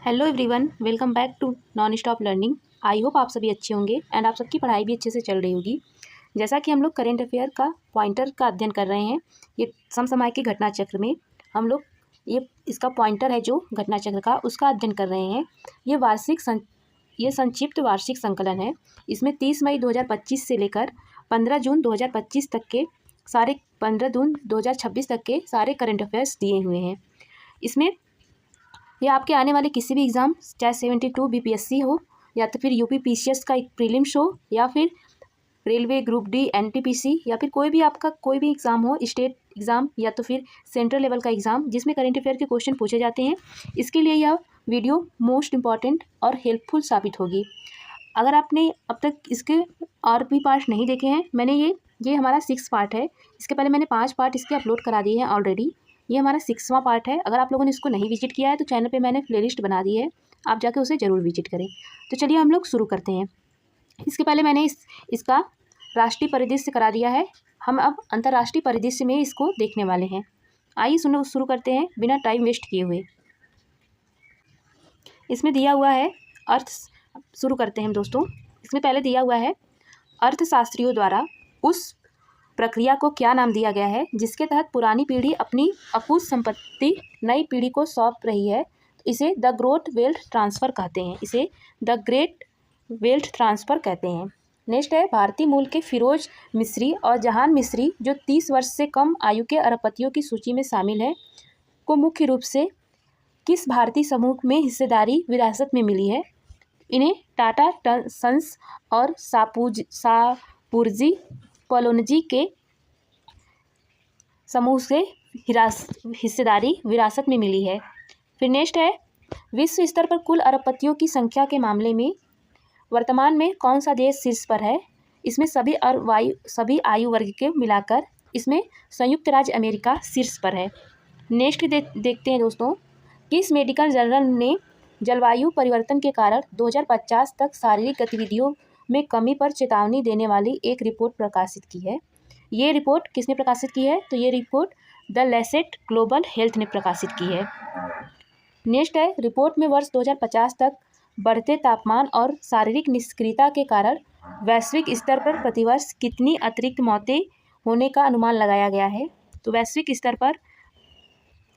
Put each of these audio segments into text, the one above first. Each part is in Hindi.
Hello everyone, welcome back to non stop learning. I hope आप सभी अच्छे होंगे एंड आप सबकी पढ़ाई भी अच्छे से चल रही होगी। जैसा कि हम लोग करेंट अफेयर का पॉइंटर का अध्ययन कर रहे हैं, ये समसामयिक के घटना चक्र में हम लोग ये इसका पॉइंटर है जो घटना चक्र का, उसका अध्ययन कर रहे हैं। ये संक्षिप्त वार्षिक संकलन है। इसमें 30 मई 2025 से लेकर 15 जून 2025 तक के सारे 15 जून 2026 तक के सारे करंट अफेयर्स दिए हुए हैं। इसमें ये आपके आने वाले किसी भी एग्ज़ाम, चाहे 72 बीपीएससी हो या तो फिर यूपी पीसीएस का एक प्रीलिम्स हो या फिर रेलवे ग्रुप डी एनटीपीसी या फिर कोई भी आपका कोई भी एग्ज़ाम हो, स्टेट एग्ज़ाम या तो फिर सेंट्रल लेवल का एग्ज़ाम जिसमें करंट अफेयर के क्वेश्चन पूछे जाते हैं, इसके लिए यह वीडियो मोस्ट इम्पॉर्टेंट और हेल्पफुल साबित होगी। अगर आपने अब तक इसके और भी पार्ट नहीं देखे हैं, मैंने ये हमारा 6 पार्ट है। इसके पहले मैंने 5 पार्ट इसके अपलोड करा दिए हैं ऑलरेडी। ये हमारा 6वां पार्ट है। अगर आप लोगों ने इसको नहीं विजिट किया है तो चैनल पे मैंने प्लेलिस्ट बना दी है, आप जाके उसे ज़रूर विजिट करें। तो चलिए हम लोग शुरू करते हैं। इसके पहले मैंने इसका राष्ट्रीय परिदृश्य करा दिया है। हम अब अंतर्राष्ट्रीय परिदृश्य में इसको देखने वाले हैं। आइए शुरू करते हैं बिना टाइम वेस्ट किए हुए। इसमें दिया हुआ है शुरू करते हैं दोस्तों। इसमें पहले दिया हुआ है अर्थशास्त्रियों द्वारा उस प्रक्रिया को क्या नाम दिया गया है जिसके तहत पुरानी पीढ़ी अपनी अकुत संपत्ति नई पीढ़ी को सौंप रही है। इसे द ग्रेट वेल्थ ट्रांसफ़र कहते हैं। इसे द ग्रेट वेल्थ ट्रांसफ़र कहते हैं। नेक्स्ट है भारतीय मूल के फिरोज मिस्री और जहान मिस्री जो 30 वर्ष से कम आयु के अरबपतियों की सूची में शामिल है को मुख्य रूप से किस भारतीय समूह में हिस्सेदारी विरासत में मिली है। इन्हें टाटा सन्स और सापूरजी पोलोनजी के समूह से हिस्सेदारी विरासत में मिली है। फिर नेक्स्ट है विश्व स्तर पर कुल अरबपतियों की संख्या के मामले में वर्तमान में कौन सा देश शीर्ष पर है। इसमें सभी आयु वर्ग के मिलाकर इसमें संयुक्त राज्य अमेरिका शीर्ष पर है। नेक्स्ट देखते हैं दोस्तों, किस मेडिकल जर्नल ने जलवायु परिवर्तन के कारण 2050 तक शारीरिक गतिविधियों में कमी पर चेतावनी देने वाली एक रिपोर्ट प्रकाशित की है। ये रिपोर्ट किसने प्रकाशित की है? तो ये report the Lancet global health ने प्रकाशित की है। नेक्स्ट है रिपोर्ट में वर्ष 2050 तक बढ़ते तापमान और शारीरिक निष्क्रियता के कारण वैश्विक स्तर पर प्रतिवर्ष कितनी अतिरिक्त मौतें होने का अनुमान लगाया गया है। तो वैश्विक स्तर पर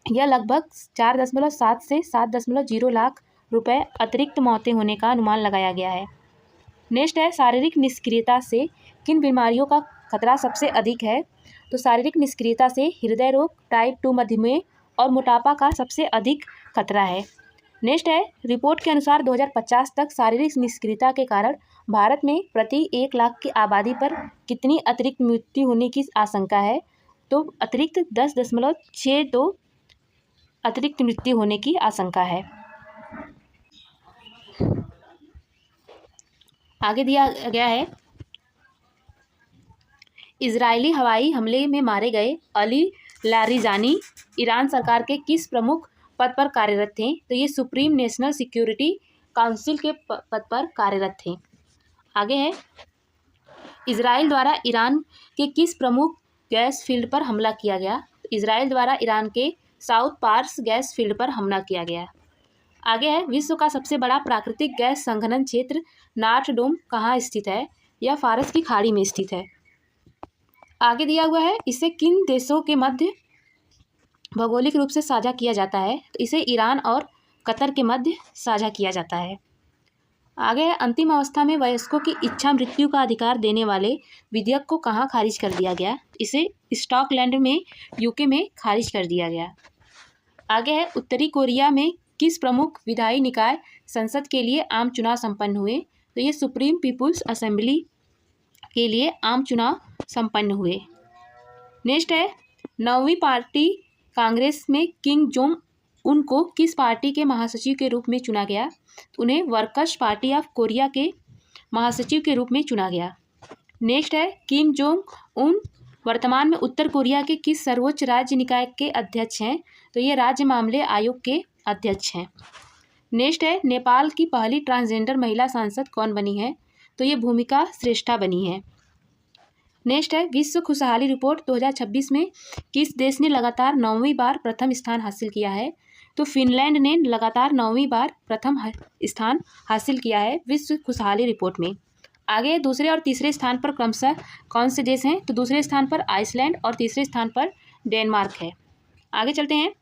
यह लगभग 4.7 से 7.0 लाख रुपए अतिरिक्त मौतें होने का अनुमान लगाया गया है। नेक्स्ट है शारीरिक निष्क्रियता से किन बीमारियों का खतरा सबसे अधिक है। तो शारीरिक निष्क्रियता से हृदय रोग, टाइप 2 मधुमेह और मोटापा का सबसे अधिक खतरा है। नेक्स्ट है रिपोर्ट के अनुसार 2050 तक शारीरिक निष्क्रियता के कारण भारत में प्रति 1 लाख की आबादी पर कितनी अतिरिक्त मृत्यु होने की आशंका है। तो अतिरिक्त 10.62 अतिरिक्त मृत्यु होने की आशंका है। आगे दिया गया है इजरायली हवाई हमले में मारे गए अली लारिजानी ईरान सरकार के किस प्रमुख पद पर कार्यरत थे। तो ये सुप्रीम नेशनल सिक्योरिटी काउंसिल के पद पर कार्यरत थे। आगे है इजराइल द्वारा ईरान के किस प्रमुख गैस फील्ड पर हमला किया गया। इजराइल द्वारा ईरान के साउथ पार्स गैस फील्ड पर हमला किया गया। आगे है विश्व का सबसे बड़ा प्राकृतिक गैस संघनन क्षेत्र नॉर्थ डोम कहाँ स्थित है। यह फारस की खाड़ी में स्थित है। आगे दिया हुआ है इसे किन देशों के मध्य भौगोलिक रूप से साझा किया जाता है। तो इसे ईरान और कतर के मध्य साझा किया जाता है। आगे है अंतिम अवस्था में वयस्कों की इच्छा मृत्यु का अधिकार देने वाले विधेयक को कहाँ खारिज कर दिया गया। इसे स्कॉटलैंड में यूके में खारिज कर दिया गया। आगे है उत्तरी कोरिया में किस प्रमुख विधायी निकाय संसद के लिए आम चुनाव संपन्न हुए। तो ये सुप्रीम पीपुल्स असेंबली के लिए आम चुनाव संपन्न हुए। नेक्स्ट है 9वीं पार्टी कांग्रेस में किम जोंग उन को किस पार्टी के महासचिव के रूप में चुना गया। उन्हें वर्कर्स पार्टी ऑफ कोरिया के महासचिव के रूप में चुना गया। नेक्स्ट है किम जोंग उन वर्तमान में उत्तर कोरिया के किस सर्वोच्च राज्य निकाय के अध्यक्ष हैं। तो ये राज्य मामले आयोग के अध्यक्ष हैं। नेक्स्ट है नेपाल की पहली ट्रांसजेंडर महिला सांसद कौन बनी है। तो ये भूमिका श्रेष्ठा बनी है। नेक्स्ट है विश्व खुशहाली रिपोर्ट 2026 में किस देश ने लगातार 9वीं बार प्रथम स्थान हासिल किया है। तो फिनलैंड ने लगातार 9वीं बार प्रथम स्थान हासिल किया है विश्व खुशहाली रिपोर्ट में। आगे दूसरे और तीसरे स्थान पर क्रमशः कौन से देश हैं? तो दूसरे स्थान पर आइसलैंड और तीसरे स्थान पर डेनमार्क है। आगे चलते हैं।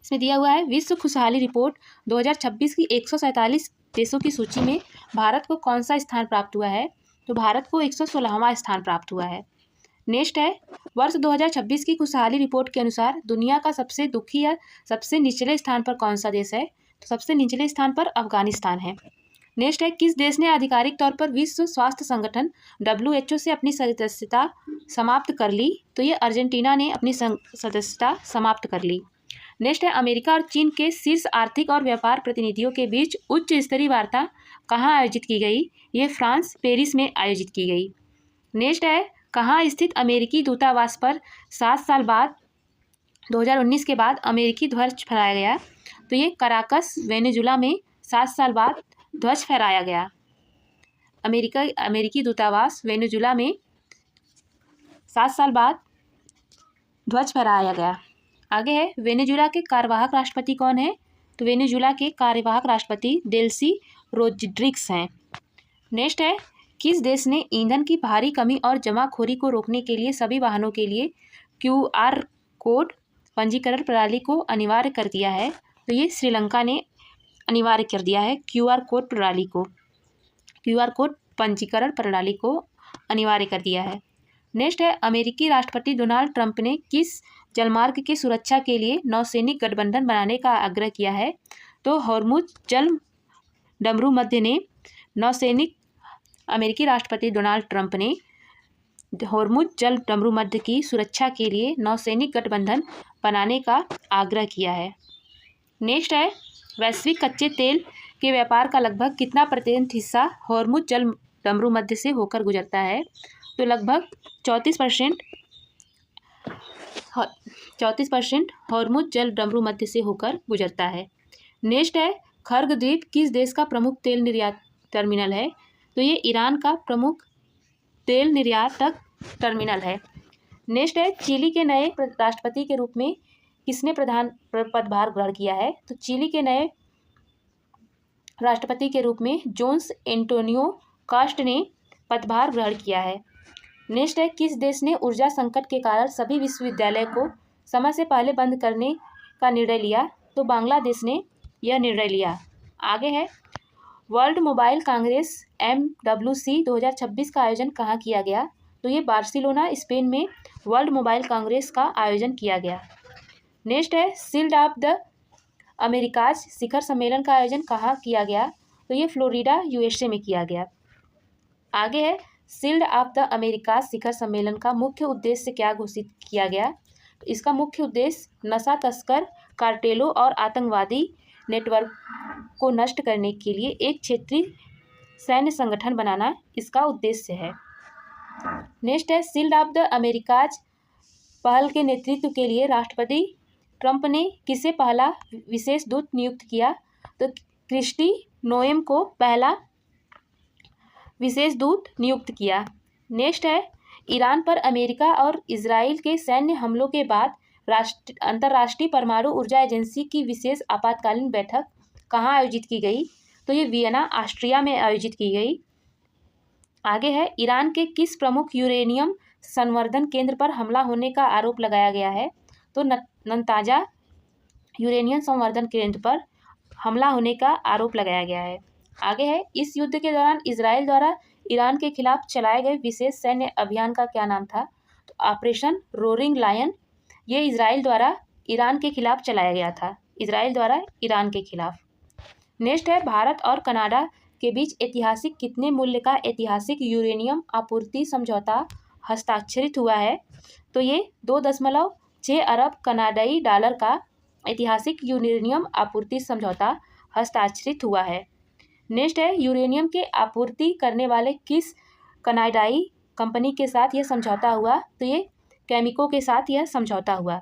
इसमें दिया हुआ है विश्व खुशहाली रिपोर्ट 2026 की 147 देशों की सूची में भारत को कौन सा स्थान प्राप्त हुआ है? तो भारत को 116वां स्थान प्राप्त हुआ है। नेक्स्ट है, वर्ष 2026 की खुशहाली रिपोर्ट के अनुसार दुनिया का सबसे दुखी या सबसे निचले स्थान पर कौन सा देश है? तो सबसे निचले स्थान पर अफगानिस्तान है। नेक्स्ट है, किस देश ने आधिकारिक तौर पर विश्व स्वास्थ्य संगठन WHO से अपनी सदस्यता समाप्त कर ली? तो ये अर्जेंटीना ने अपनी सदस्यता समाप्त कर ली। नेक्स्ट है, अमेरिका और चीन के शीर्ष आर्थिक और व्यापार प्रतिनिधियों के बीच उच्च स्तरीय वार्ता कहाँ आयोजित की गई? ये फ्रांस पेरिस में आयोजित की गई। नेक्स्ट है, कहाँ स्थित अमेरिकी दूतावास पर 7 साल बाद 2019 के बाद अमेरिकी ध्वज फहराया गया? तो ये कराकस वेनेजुला में 7 साल बाद ध्वज फहराया गया। अमेरिकी दूतावास वेनेजुला में 7 साल बाद ध्वज फहराया गया। आगे है, वेनेजुला के कार्यवाहक राष्ट्रपति कौन है? तो वेनेजुला के कार्यवाहक राष्ट्रपति डेल्सी रोड्रिग्स हैं। नेक्स्ट है, किस देश ने ईंधन की भारी कमी और जमाखोरी को रोकने के लिए सभी वाहनों के लिए QR कोड पंजीकरण प्रणाली को अनिवार्य कर दिया है? तो ये श्रीलंका ने अनिवार्य कर दिया है QR कोड प्रणाली को, QR कोड पंजीकरण प्रणाली को अनिवार्य कर दिया है। नेक्स्ट है, अमेरिकी राष्ट्रपति डोनाल्ड ट्रंप ने किस जलमार्ग की सुरक्षा के लिए नौसैनिक गठबंधन बनाने का आग्रह किया है? तो हॉर्मुज जल डमरू मध्य ने अमेरिकी राष्ट्रपति डोनाल्ड ट्रंप ने हॉर्मुज जल डमरू मध्य की सुरक्षा के लिए नौसैनिक गठबंधन बनाने का आग्रह किया है। नेक्स्ट है, वैश्विक कच्चे तेल के व्यापार का लगभग कितना प्रतिशत हिस्सा हॉर्मुज जल डमरू मध्य से होकर गुजरता है? तो लगभग 34% हॉर्मुज जल डमरू मध्य से होकर गुजरता है। नेक्स्ट है, खर्ग द्वीप किस देश का प्रमुख तेल निर्यात टर्मिनल है? तो ये ईरान का प्रमुख तेल निर्यातक टर्मिनल है। नेक्स्ट है, चिली के नए राष्ट्रपति के रूप में किसने पदभार ग्रहण किया है? तो चिली के नए राष्ट्रपति के रूप में जोन्स एंटोनियो कास्ट ने पदभार ग्रहण किया है। नेक्स्ट है, किस देश ने ऊर्जा संकट के कारण सभी विश्वविद्यालय को समय से पहले बंद करने का निर्णय लिया? तो बांग्लादेश ने यह निर्णय लिया। आगे है, वर्ल्ड मोबाइल कांग्रेस MWC 2026 का आयोजन कहाँ किया गया? तो ये बार्सिलोना स्पेन में वर्ल्ड मोबाइल कांग्रेस का आयोजन किया गया। नेक्स्ट है, शील्ड ऑफ द अमेरिकाज शिखर सम्मेलन का आयोजन कहाँ किया गया? तो ये फ्लोरिडा USA में किया गया। आगे है, शील्ड ऑफ द अमेरिकाज शिखर सम्मेलन का मुख्य उद्देश्य क्या घोषित किया गया? तो इसका मुख्य उद्देश्य नशा तस्कर, कार्टेलों और आतंकवादी नेटवर्क को नष्ट करने के लिए एक क्षेत्रीय सैन्य संगठन बनाना इसका उद्देश्य है। नेक्स्ट है, शील्ड ऑफ द अमेरिकाज पहल के नेतृत्व के लिए राष्ट्रपति ट्रंप ने किसे पहला विशेष दूत नियुक्त किया? तो क्रिस्टी नोएम को पहला विशेष दूत नियुक्त किया। नेक्स्ट है, ईरान पर अमेरिका और इजराइल के सैन्य हमलों के बाद अंतर्राष्ट्रीय परमाणु ऊर्जा एजेंसी की विशेष आपातकालीन बैठक कहाँ आयोजित की गई? तो ये वियना ऑस्ट्रिया में आयोजित की गई। आगे है, ईरान के किस प्रमुख यूरेनियम संवर्धन केंद्र पर हमला होने का आरोप लगाया गया है? तो नतांजा यूरेनियम संवर्धन केंद्र पर हमला होने का आरोप लगाया गया है। आगे है, इस युद्ध के दौरान इजराइल द्वारा ईरान के खिलाफ चलाए गए विशेष सैन्य अभियान का क्या नाम था? तो ऑपरेशन रोरिंग लायन। ये इजराइल द्वारा ईरान के खिलाफ चलाया गया था, इजराइल द्वारा ईरान के खिलाफ। नेक्स्ट है, भारत और कनाडा के बीच ऐतिहासिक कितने मूल्य का ऐतिहासिक यूरेनियम आपूर्ति समझौता हस्ताक्षरित हुआ है? तो ये 2.6 अरब कनाडाई डॉलर का ऐतिहासिक यूरेनियम आपूर्ति समझौता हस्ताक्षरित हुआ है। नेक्स्ट है, यूरेनियम के आपूर्ति करने वाले किस कनाडाई कंपनी के साथ यह समझौता हुआ? तो ये केमिको के साथ यह समझौता हुआ।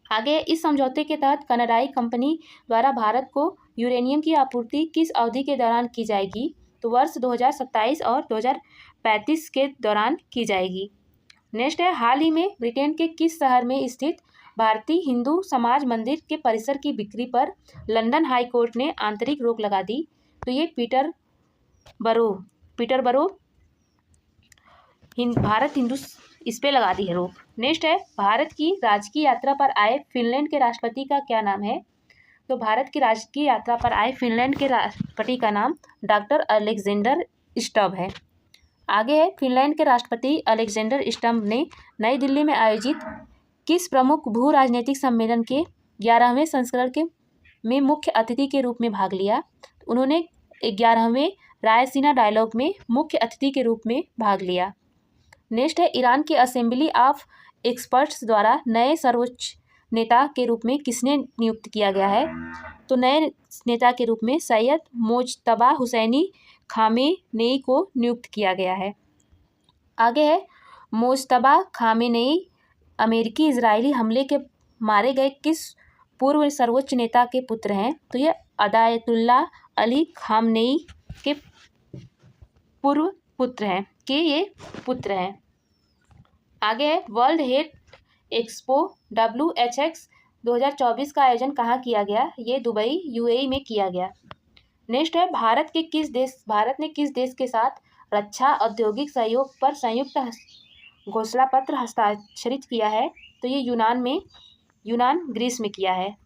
आगे, इस समझौते के तहत कनाडाई कंपनी द्वारा भारत को यूरेनियम की आपूर्ति किस अवधि के दौरान की जाएगी? तो वर्ष 2027 और 2035 के दौरान की जाएगी। नेक्स्ट है, हाल ही में ब्रिटेन के किस शहर में स्थित भारतीय हिंदू समाज मंदिर के परिसर की बिक्री पर लंदन हाई कोर्ट ने आंतरिक रोक लगा दी। तो ये पीटरबरो भारत हिंदू इस पे लगा दी है रोक। नेक्स्ट है, भारत की राजकीय यात्रा पर आए फिनलैंड के राष्ट्रपति का क्या नाम है? तो भारत की राजकीय यात्रा पर आए फिनलैंड के राष्ट्रपति का नाम डॉक्टर अलेक्जेंडर स्टब है। आगे है, फिनलैंड के राष्ट्रपति अलेक्जेंडर स्टब ने नई दिल्ली में आयोजित किस प्रमुख भू राजनीतिक सम्मेलन के 11वें संस्करण में मुख्य अतिथि के रूप में भाग लिया? उन्होंने 11वें रायसीना डायलॉग में मुख्य अतिथि के रूप में भाग लिया। नेक्स्ट है, ईरान की असेंबली ऑफ एक्सपर्ट्स द्वारा नए सर्वोच्च नेता के रूप में किसने नियुक्त किया गया है? तो नए नेता के रूप में सैयद मोज्तबा हुसैनी खामेनेई को नियुक्त किया गया है। आगे है, मोज्तबा खामेनेई अमेरिकी इजरायली हमले के मारे गए किस पूर्व सर्वोच्च नेता के पुत्र हैं? तो ये अयातुल्लाह अली खामेनेई के पूर्व पुत्र हैं ये पुत्र हैं। आगे है, वर्ल्ड हेल्थ एक्सपो WHX 2024 का आयोजन कहाँ किया गया? ये दुबई UAE में किया गया। नेक्स्ट है, भारत ने किस देश के साथ रक्षा औद्योगिक सहयोग पर संयुक्त घोषणा पत्र हस्ताक्षरित किया है? तो ये यूनान ग्रीस में किया है।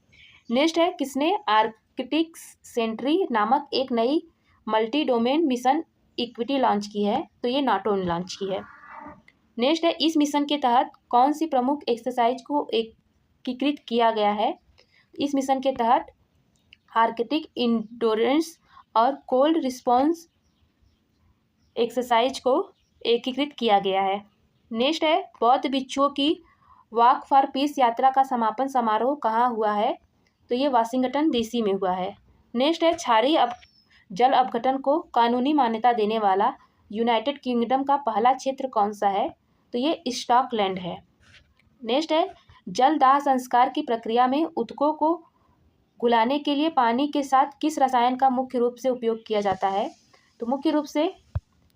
नेक्स्ट है, किसने आर्कटिक सेंट्री नामक एक नई multi domain mission equity launch की है? तो ये नाटो ने लॉन्च की है। नेक्स्ट है, इस मिशन के तहत कौन सी प्रमुख एक्सरसाइज को एकीकृत किया गया है? इस मिशन के तहत आर्कटिक इंडोरेंस और कोल्ड रिस्पॉन्स एक्सरसाइज को एकीकृत किया गया है। नेक्स्ट है, बौद्ध भिक्षुओं की वॉक फॉर पीस यात्रा का समापन समारोह कहाँ हुआ है? तो ये वाशिंगटन DC में हुआ है। नेक्स्ट है, क्षारीय जल अपघटन को कानूनी मान्यता देने वाला यूनाइटेड किंगडम का पहला क्षेत्र कौन सा है? तो ये स्कॉटलैंड है। नेक्स्ट है, जल दाह संस्कार की प्रक्रिया में ऊतकों को घुलाने के लिए पानी के साथ किस रसायन का मुख्य रूप से उपयोग किया जाता है? तो मुख्य रूप से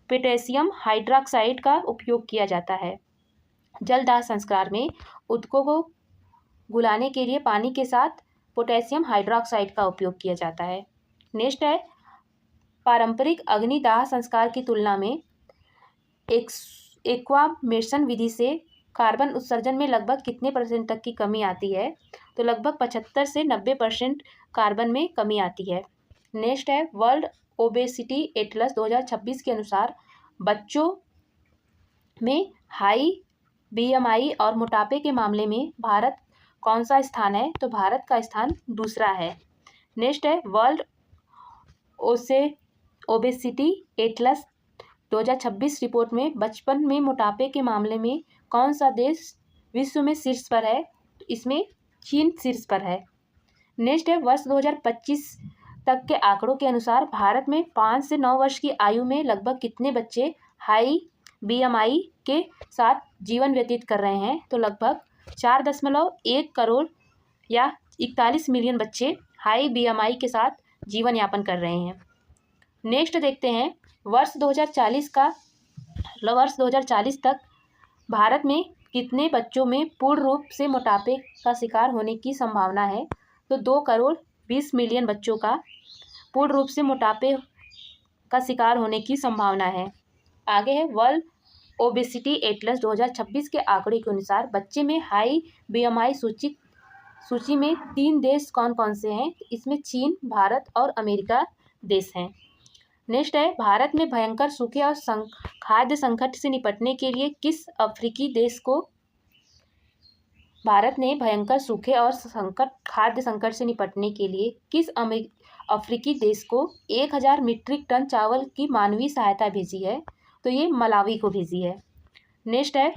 पोटेशियम हाइड्रॉक्साइड का उपयोग किया जाता है। जल दाह संस्कार में ऊतकों को घुलाने के लिए पानी के साथ पोटेशियम हाइड्रॉक्साइड का उपयोग किया जाता है। नेक्स्ट है, पारंपरिक अग्निदाह संस्कार की तुलना में एक्वामेशन विधि से कार्बन उत्सर्जन में लगभग कितने % तक की कमी आती है? तो लगभग 75 से 90% कार्बन में कमी आती है। नेक्स्ट है, वर्ल्ड ओबेसिटी एटलस 2026 के अनुसार बच्चों में हाई BMI और मोटापे के मामले में भारत कौन सा स्थान है? तो भारत का स्थान दूसरा है। नेक्स्ट है, वर्ल्ड ओबेसिटी एटलस 2026 रिपोर्ट में बचपन में मोटापे के मामले में कौन सा देश विश्व में शीर्ष पर है? इसमें चीन शीर्ष पर है। नेक्स्ट है, वर्ष 2025 तक के आंकड़ों के अनुसार भारत में 5 से 9 वर्ष की आयु में लगभग कितने बच्चे हाई BMI के साथ जीवन व्यतीत कर रहे हैं? तो लगभग 4.1 करोड़ या 41 मिलियन बच्चे हाई BMI के साथ जीवन यापन कर रहे हैं। नेक्स्ट देखते हैं, वर्ष 2040 तक भारत में कितने बच्चों में पूर्ण रूप से मोटापे का शिकार होने की संभावना है? तो 2 करोड़ 20 मिलियन बच्चों का पूर्ण रूप से मोटापे का शिकार होने की संभावना है। आगे है, वर्ल्ड ओबेसिटी एटलस 2026 के आंकड़े के अनुसार बच्चे में हाई BMI सूची में 3 देश कौन कौन से हैं? इसमें चीन, भारत और अमेरिका देश हैं। नेक्स्ट है, भारत में भयंकर सूखे और खाद्य संकट से निपटने के लिए किस अफ्रीकी देश को भारत ने भयंकर सूखे और खाद्य संकट से निपटने के लिए किस अफ्रीकी देश को 1000 मीट्रिक टन चावल की मानवीय सहायता भेजी है? तो ये मलावी को भेजी है। नेक्स्ट है,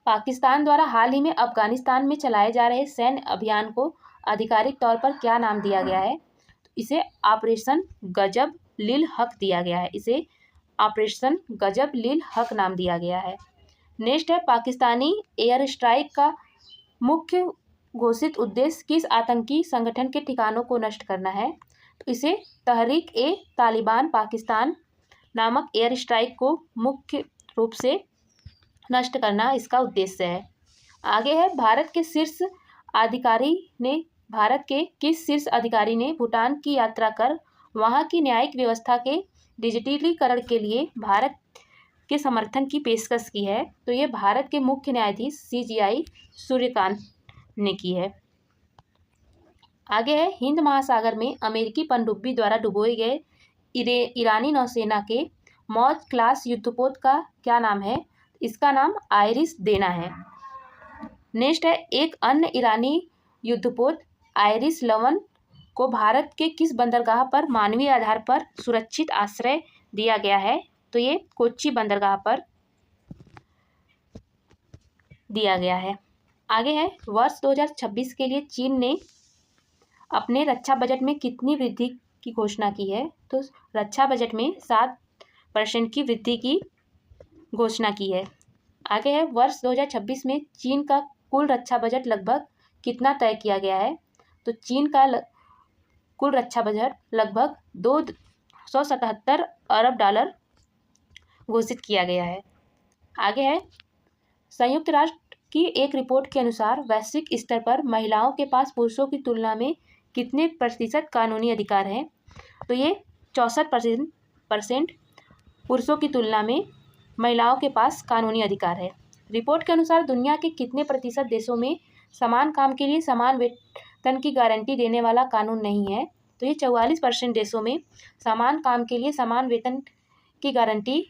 पाकिस्तान द्वारा हाल ही में अफगानिस्तान में चलाए जा रहे सैन्य अभियान को आधिकारिक तौर पर क्या नाम दिया गया है? तो इसे ऑपरेशन गजब लिल हक दिया गया है। इसे ऑपरेशन गजब लिल हक नाम दिया गया है। नेक्स्ट है, पाकिस्तानी एयर स्ट्राइक का मुख्य घोषित उद्देश्य किस आतंकी संगठन के ठिकानों को नष्ट करना है? तो इसे तहरीक-ए-तालिबान पाकिस्तान नामक एयर स्ट्राइक को मुख्य रूप से नष्ट करना इसका उद्देश्य है। आगे है, भारत के शीर्ष अधिकारी ने भारत के किस शीर्ष अधिकारी ने भूटान की यात्रा कर वहां की न्यायिक व्यवस्था के डिजिटलीकरण के लिए भारत के समर्थन की पेशकश की है? तो ये भारत के मुख्य न्यायाधीश CGI सूर्यकांत ने की है। आगे है, हिंद महासागर में अमेरिकी पनडुब्बी द्वारा डुबोए गए ईरानी नौसेना के मौज क्लास युद्धपोत का क्या नाम है? इसका नाम आयरिश देना है। नेक्स्ट है, एक अन्य ईरानी युद्धपोत आयरिश लवन को भारत के किस बंदरगाह पर मानवीय आधार पर सुरक्षित आश्रय दिया गया है? तो ये कोच्चि बंदरगाह पर दिया गया है। आगे है, वर्ष 2026 के लिए चीन ने अपने रक्षा बजट में कितनी वृद्धि की घोषणा की है? तो रक्षा बजट में 7% की वृद्धि की घोषणा की है। आगे है, वर्ष 2026 में चीन का कुल रक्षा बजट लगभग कितना तय किया गया है? तो चीन का कुल रक्षा बजट लगभग 277 अरब डॉलर घोषित किया गया है। आगे है, संयुक्त राष्ट्र की एक रिपोर्ट के अनुसार वैश्विक स्तर पर महिलाओं के पास पुरुषों की तुलना में कितने प्रतिशत कानूनी अधिकार हैं? तो ये 64% पुरुषों की तुलना में महिलाओं के पास कानूनी अधिकार है। रिपोर्ट के अनुसार दुनिया के कितने प्रतिशत देशों में समान काम के लिए समान वेतन की गारंटी देने वाला कानून नहीं है? तो ये 44% देशों में समान काम के लिए समान वेतन की गारंटी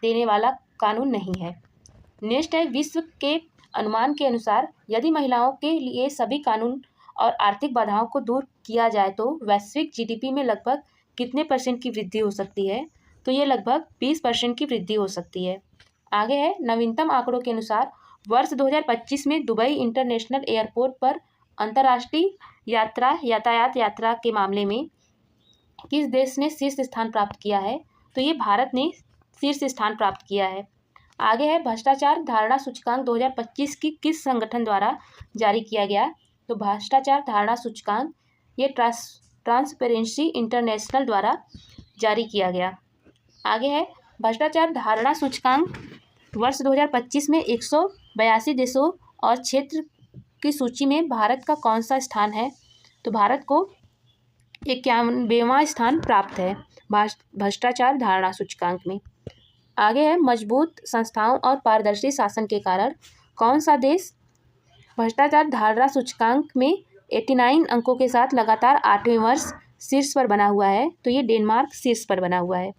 देने वाला कानून नहीं है। नेक्स्ट है, विश्व के अनुमान के अनुसार यदि महिलाओं के लिए सभी कानून और आर्थिक बाधाओं को दूर किया जाए तो वैश्विक GDP में लगभग कितने % की वृद्धि हो सकती है? तो ये लगभग 20% की वृद्धि हो सकती है। आगे है, नवीनतम आंकड़ों के अनुसार वर्ष 2025 में दुबई इंटरनेशनल एयरपोर्ट पर अंतर्राष्ट्रीय यातायात के मामले में किस देश ने शीर्ष स्थान प्राप्त किया है? तो ये भारत ने शीर्ष स्थान प्राप्त किया है। आगे है, भ्रष्टाचार धारणा सूचकांक 2025 की किस संगठन द्वारा जारी किया गया? तो भ्रष्टाचार धारणा सूचकांक ये ट्रांसपेरेंसी इंटरनेशनल द्वारा जारी किया गया। आगे है, भ्रष्टाचार धारणा सूचकांक वर्ष 2025 में 182 देशों और क्षेत्र की सूची में भारत का कौन सा स्थान है? तो भारत को 91वां स्थान प्राप्त है भ्रष्टाचार धारणा सूचकांक में। आगे है, मजबूत संस्थाओं और पारदर्शी शासन के कारण कौन सा देश भ्रष्टाचार धारणा सूचकांक में 89 अंकों के साथ लगातार 8वें वर्ष शीर्ष पर बना हुआ है? तो ये डेनमार्क शीर्ष पर बना हुआ है।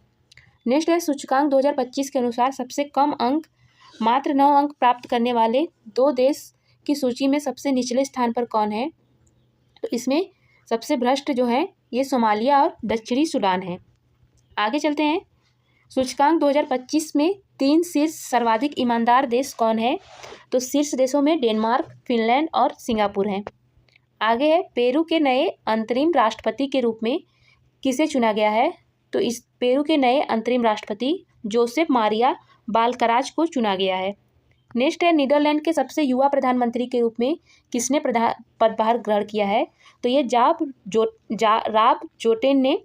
नेक्स्ट है, सूचकांक 2025 के अनुसार सबसे कम अंक मात्र 9 अंक प्राप्त करने वाले 2 देश की सूची में सबसे निचले स्थान पर कौन है? तो इसमें सबसे भ्रष्ट जो है ये सोमालिया और दक्षिणी सूडान है। आगे चलते हैं, सूचकांक 2025 में 3 शीर्ष सर्वाधिक ईमानदार देश कौन है? तो शीर्ष देशों में डेनमार्क, फिनलैंड और सिंगापुर हैं। आगे है, पेरू के नए अंतरिम राष्ट्रपति के रूप में किसे चुना गया है? तो इस पेरू के नए अंतरिम राष्ट्रपति जोसेफ मारिया बालकराज को चुना गया है। नेक्स्ट है, नीदरलैंड के सबसे युवा प्रधानमंत्री के रूप में किसने पदभार ग्रहण किया है? तो ये राब जोटेन ने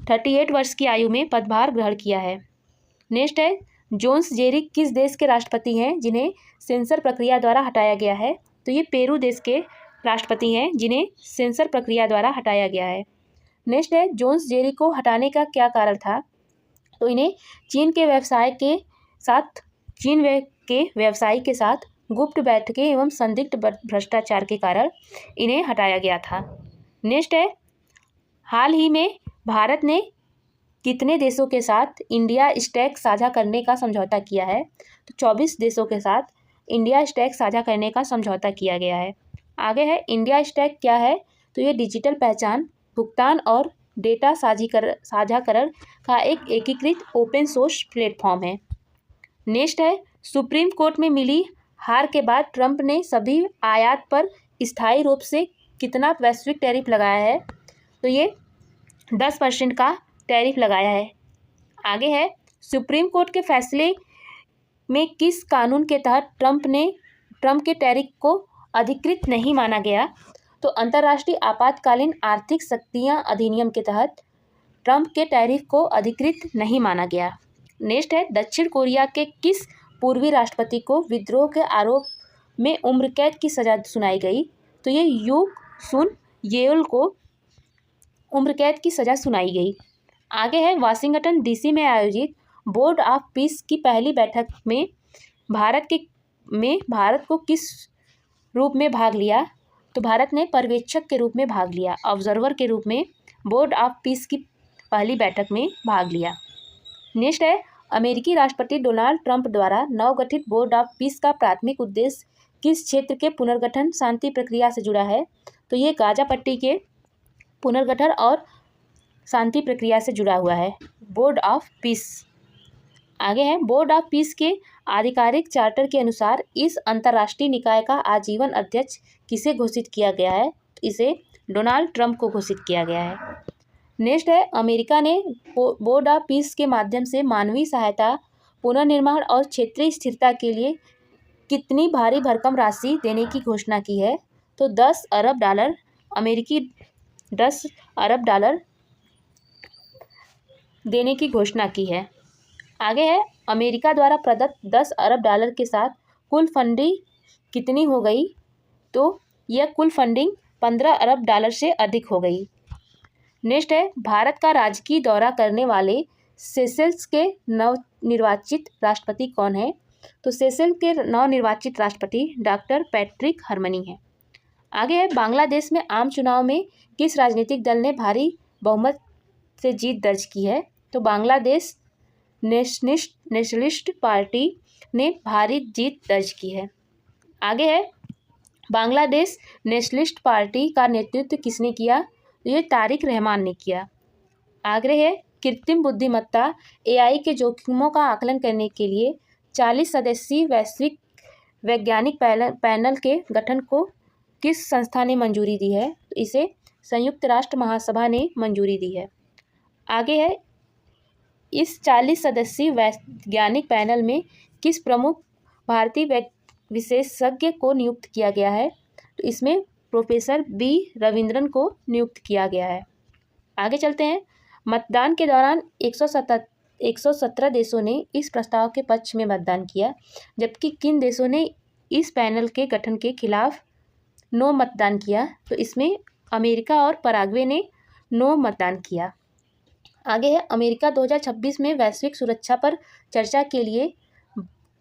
38 वर्ष की आयु में पदभार ग्रहण किया है। नेक्स्ट है, जोन्स जेरिक किस देश के राष्ट्रपति हैं जिन्हें सेंसर प्रक्रिया द्वारा हटाया गया है? तो ये पेरू देश के राष्ट्रपति हैं जिन्हें सेंसर प्रक्रिया द्वारा हटाया गया है। नेक्स्ट है, जोन्स जेरिक को हटाने का क्या कारण था? तो इन्हें चीन के व्यवसायी के साथ गुप्त बैठकें एवं संदिग्ध भ्रष्टाचार के कारण इन्हें हटाया गया था। नेक्स्ट है, हाल ही में भारत ने कितने देशों के साथ इंडिया स्टैक साझा करने का समझौता किया है? तो 24 देशों के साथ इंडिया स्टैक साझा करने का समझौता किया गया है। आगे है, इंडिया स्टैक क्या है? तो ये डिजिटल पहचान, भुगतान और डेटा साझाकरण का एक एकीकृत ओपन सोर्स प्लेटफॉर्म है। नेक्स्ट है, सुप्रीम कोर्ट में मिली हार के बाद ट्रंप ने सभी आयात पर स्थायी रूप से कितना वैश्विक टैरिफ लगाया है? तो ये 10% का टैरिफ लगाया है। आगे है, सुप्रीम कोर्ट के फैसले में किस कानून के तहत ट्रंप के टैरिफ को अधिकृत नहीं माना गया? तो अंतर्राष्ट्रीय आपातकालीन आर्थिक शक्तियां अधिनियम के तहत ट्रंप के टैरिफ को अधिकृत नहीं माना गया। नेक्स्ट है, दक्षिण कोरिया के किस पूर्वी राष्ट्रपति को विद्रोह के आरोप में उम्र कैद की सज़ा सुनाई गई। तो ये यू सुन येल को उम्र कैद की सज़ा सुनाई गई। आगे है वाशिंगटन डीसी में आयोजित बोर्ड ऑफ पीस की पहली बैठक में भारत को किस रूप में भाग लिया। तो भारत ने पर्यवेक्षक के रूप में भाग लिया, ऑब्जर्वर के रूप में बोर्ड ऑफ पीस की पहली बैठक में भाग लिया। नेक्स्ट है अमेरिकी राष्ट्रपति डोनाल्ड ट्रंप द्वारा नवगठित बोर्ड ऑफ पीस का प्राथमिक उद्देश्य किस क्षेत्र के पुनर्गठन शांति प्रक्रिया से जुड़ा है। तो ये गाजा पट्टी के पुनर्गठन और शांति प्रक्रिया से जुड़ा हुआ है बोर्ड ऑफ पीस। आगे है बोर्ड ऑफ पीस के आधिकारिक चार्टर के अनुसार इस अंतर्राष्ट्रीय निकाय का आजीवन अध्यक्ष किसे घोषित किया गया है। इसे डोनाल्ड ट्रंप को घोषित किया गया है। नेक्स्ट है अमेरिका ने बोर्ड ऑफ पीस के माध्यम से मानवीय सहायता, पुनर्निर्माण और क्षेत्रीय स्थिरता के लिए कितनी भारी भरकम राशि देने की घोषणा की है। तो 10 अरब डॉलर अमेरिकी 10 अरब डॉलर देने की घोषणा की है। आगे है अमेरिका द्वारा प्रदत्त 10 अरब डॉलर के साथ कुल फंडिंग कितनी हो गई। तो यह कुल फंडिंग 15 अरब डॉलर से अधिक हो गई। नेक्स्ट है भारत का राजकीय दौरा करने वाले सेशेल्स के नवनिर्वाचित राष्ट्रपति कौन है। तो सेशेल्स के नवनिर्वाचित राष्ट्रपति डॉक्टर पैट्रिक हरमनी हैं। आगे है बांग्लादेश में आम चुनाव में किस राजनीतिक दल ने भारी बहुमत से जीत दर्ज की है। तो बांग्लादेश नेशनलिस्ट पार्टी ने भारी जीत दर्ज की है। आगे है बांग्लादेश नेशनलिस्ट पार्टी का नेतृत्व किसने किया। तो ये तारिक रहमान ने किया। आगे है कृत्रिम बुद्धिमत्ता AI के जोखिमों का आकलन करने के लिए 40 सदस्यीय वैश्विक वैज्ञानिक पैनल के गठन को किस संस्था ने मंजूरी दी है। तो इसे संयुक्त राष्ट्र महासभा ने मंजूरी दी है। आगे है इस 40 सदस्यीय वैज्ञानिक पैनल में किस प्रमुख भारतीय विशेषज्ञ को नियुक्त किया गया है। तो इसमें प्रोफेसर B रविंद्रन को नियुक्त किया गया है। आगे चलते हैं मतदान के दौरान 117 देशों ने इस प्रस्ताव के पक्ष में मतदान किया, जबकि किन देशों ने इस पैनल के गठन के खिलाफ नो मतदान किया। तो इसमें अमेरिका और पराग्वे ने नो मतदान किया। आगे है अमेरिका 2026 में वैश्विक सुरक्षा पर चर्चा के लिए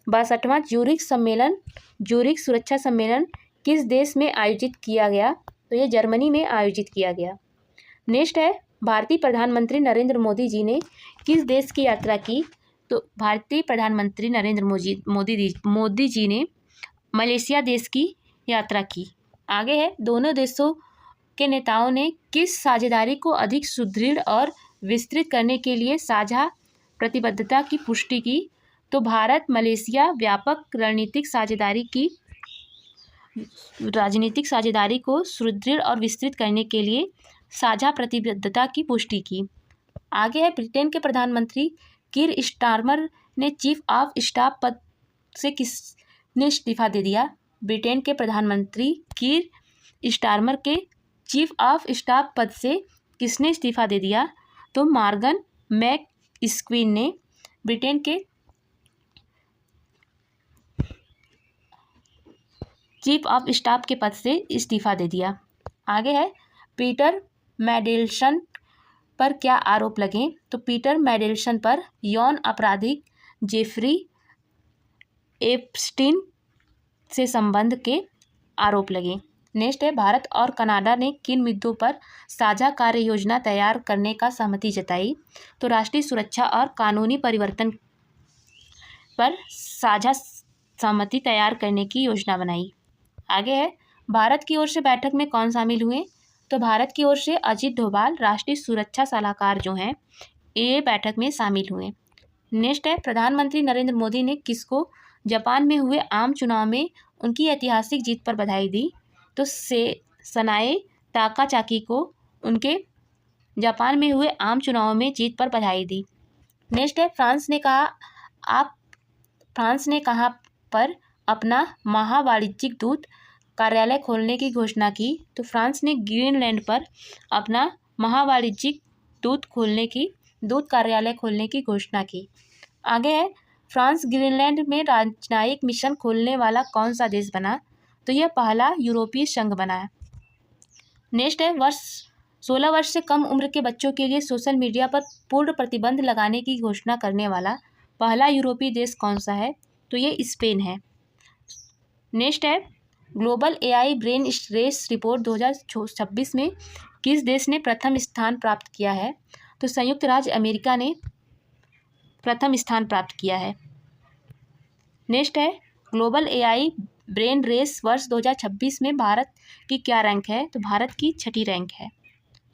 62वां ज्यूरिख सुरक्षा सम्मेलन किस देश में आयोजित किया गया। तो ये जर्मनी में आयोजित किया गया। नेक्स्ट है भारतीय प्रधानमंत्री नरेंद्र मोदी जी ने किस देश की यात्रा की। तो भारतीय प्रधानमंत्री नरेंद्र मोदी जी ने मलेशिया देश की यात्रा की। आगे है दोनों देशों के नेताओं ने किस साझेदारी को अधिक सुदृढ़ और विस्तृत करने के लिए साझा प्रतिबद्धता की पुष्टि की। तो भारत मलेशिया व्यापक राजनीतिक साझेदारी को सुदृढ़ और विस्तृत करने के लिए साझा प्रतिबद्धता की पुष्टि की। आगे है ब्रिटेन के प्रधानमंत्री कीर स्टारमर ने चीफ ऑफ स्टाफ पद से किसने इस्तीफा दे दिया। ब्रिटेन के प्रधानमंत्री कीर स्टारमर के चीफ ऑफ स्टाफ पद से किसने इस्तीफा दे दिया। तो मॉर्गन मैकइस्क्विन ने ब्रिटेन के चीफ ऑफ स्टाफ के पद से इस्तीफा दे दिया। आगे है पीटर मैंडेलसन पर क्या आरोप लगे। तो पीटर मैंडेलसन पर यौन अपराधी जेफरी एप्स्टीन से संबंध के आरोप लगे। नेक्स्ट है भारत और कनाडा ने किन मुद्दों पर साझा कार्य योजना तैयार करने का सहमति जताई। तो राष्ट्रीय सुरक्षा और कानूनी परिवर्तन पर साझा सहमति तैयार करने की योजना बनाई। आगे है भारत की ओर से बैठक में कौन शामिल हुए। तो भारत की ओर से अजीत डोभाल राष्ट्रीय सुरक्षा सलाहकार जो हैं ये बैठक में शामिल हुए। नेक्स्ट है प्रधानमंत्री नरेंद्र मोदी ने किसको जापान में हुए आम चुनाव में उनकी ऐतिहासिक जीत पर बधाई दी। तो सनाए ताकाचाकी को उनके जापान में हुए आम चुनाव में जीत पर बधाई दी। नेक्स्ट है फ्रांस ने कहाँ पर अपना महावाणिज्यिक दूत कार्यालय खोलने की घोषणा की। तो फ्रांस ने ग्रीनलैंड पर अपना महावाणिज्यिक दूत कार्यालय खोलने की घोषणा की। आगे है फ्रांस ग्रीनलैंड में राजनयिक मिशन खोलने वाला कौन सा देश बना? तो यह पहला यूरोपीय संघ बना है। नेक्स्ट है 16 वर्ष से कम उम्र के बच्चों के लिए सोशल मीडिया पर पूर्ण प्रतिबंध लगाने की घोषणा करने वाला पहला यूरोपीय देश कौन सा है? तो ये स्पेन है। नेक्स्ट है global AI brain race report 2026 में किस देश ने प्रथम स्थान प्राप्त किया है? तो संयुक्त राज्य अमेरिका ने प्रथम स्थान प्राप्त किया है। नेक्स्ट है ग्लोबल एआई ब्रेन रेस वर्ष 2026 में भारत की क्या रैंक है? तो भारत की 6ठी रैंक है।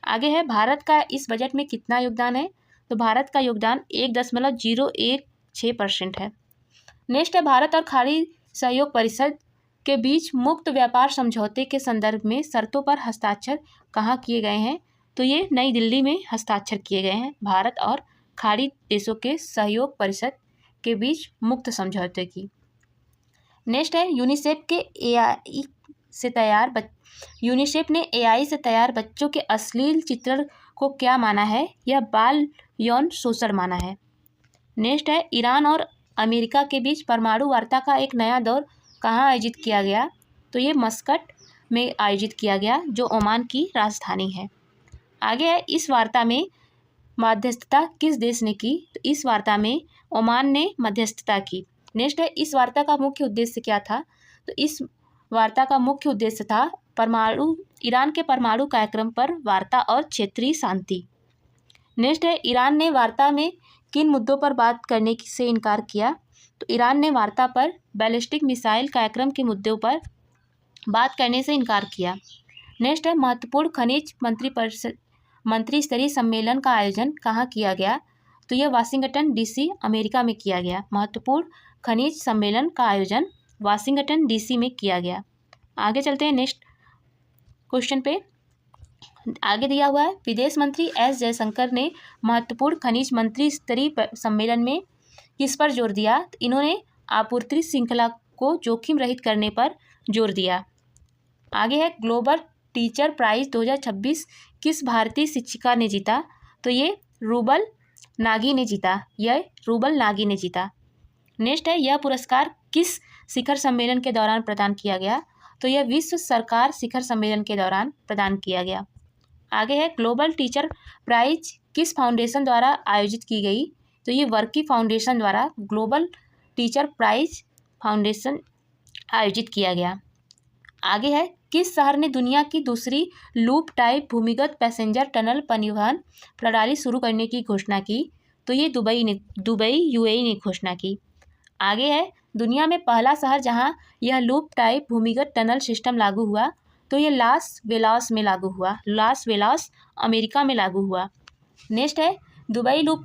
आगे है भारत का इस बजट में कितना योगदान है? तो भारत का योगदान 1.016% है। नेक्स्ट है भारत और खाड़ी सहयोग परिषद के बीच मुक्त व्यापार समझौते के संदर्भ में शर्तों पर हस्ताक्षर कहाँ किए गए हैं? तो ये नई दिल्ली में हस्ताक्षर किए गए हैं भारत और खाड़ी देशों के सहयोग परिषद के बीच मुक्त समझौते की। नेक्स्ट है यूनिसेफ ने एआई से तैयार बच्चों के अश्लील चित्रण को क्या माना है? यह बाल यौन शोषण माना है। नेक्स्ट है ईरान और अमेरिका के बीच परमाणु वार्ता का एक नया दौर कहाँ आयोजित किया गया? तो ये मस्कट में आयोजित किया गया जो ओमान की राजधानी है। आगे है इस वार्ता में मध्यस्थता किस देश ने की? तो इस वार्ता में ओमान ने मध्यस्थता की। नेक्स्ट है इस वार्ता का मुख्य उद्देश्य क्या था? तो इस वार्ता का मुख्य उद्देश्य था ईरान के परमाणु कार्यक्रम पर वार्ता और क्षेत्रीय शांति। नेक्स्ट है ईरान ने वार्ता में किन मुद्दों पर बात करने से इनकार किया? तो ईरान ने वार्ता पर बैलिस्टिक मिसाइल कार्यक्रम के मुद्दों पर बात करने से इनकार किया। नेक्स्ट है महत्वपूर्ण खनिज मंत्री स्तरीय सम्मेलन का आयोजन कहाँ किया गया? तो यह वाशिंगटन डीसी अमेरिका में किया गया। महत्वपूर्ण खनिज सम्मेलन का आयोजन वाशिंगटन डीसी में किया गया। आगे चलते हैं नेक्स्ट क्वेश्चन पे। आगे दिया हुआ है विदेश मंत्री एस जयशंकर ने महत्वपूर्ण खनिज मंत्री स्तरीय सम्मेलन में किस पर जोर दिया? तो इन्होंने आपूर्ति श्रृंखला को जोखिम रहित करने पर जोर दिया। आगे है ग्लोबल टीचर प्राइज 2026 किस भारतीय शिक्षिका ने जीता? तो ये रूबल नागी ने जीता। नेक्स्ट है यह पुरस्कार किस शिखर सम्मेलन के दौरान प्रदान किया गया? तो यह विश्व सरकार शिखर सम्मेलन के दौरान प्रदान किया गया। आगे है ग्लोबल टीचर प्राइज किस फाउंडेशन द्वारा आयोजित की गई? तो ये वर्की फाउंडेशन द्वारा ग्लोबल टीचर प्राइज फाउंडेशन आयोजित किया गया। आगे है किस शहर ने दुनिया की दूसरी लूप टाइप भूमिगत पैसेंजर टनल परिवहन प्रणाली शुरू करने की घोषणा की? तो ये दुबई यूएई ने घोषणा की। आगे है दुनिया में पहला शहर जहां यह लूप टाइप भूमिगत टनल सिस्टम लागू हुआ? तो ये लास वेगास में लागू हुआ। लास वेगास अमेरिका में लागू हुआ। नेक्स्ट है दुबई लूप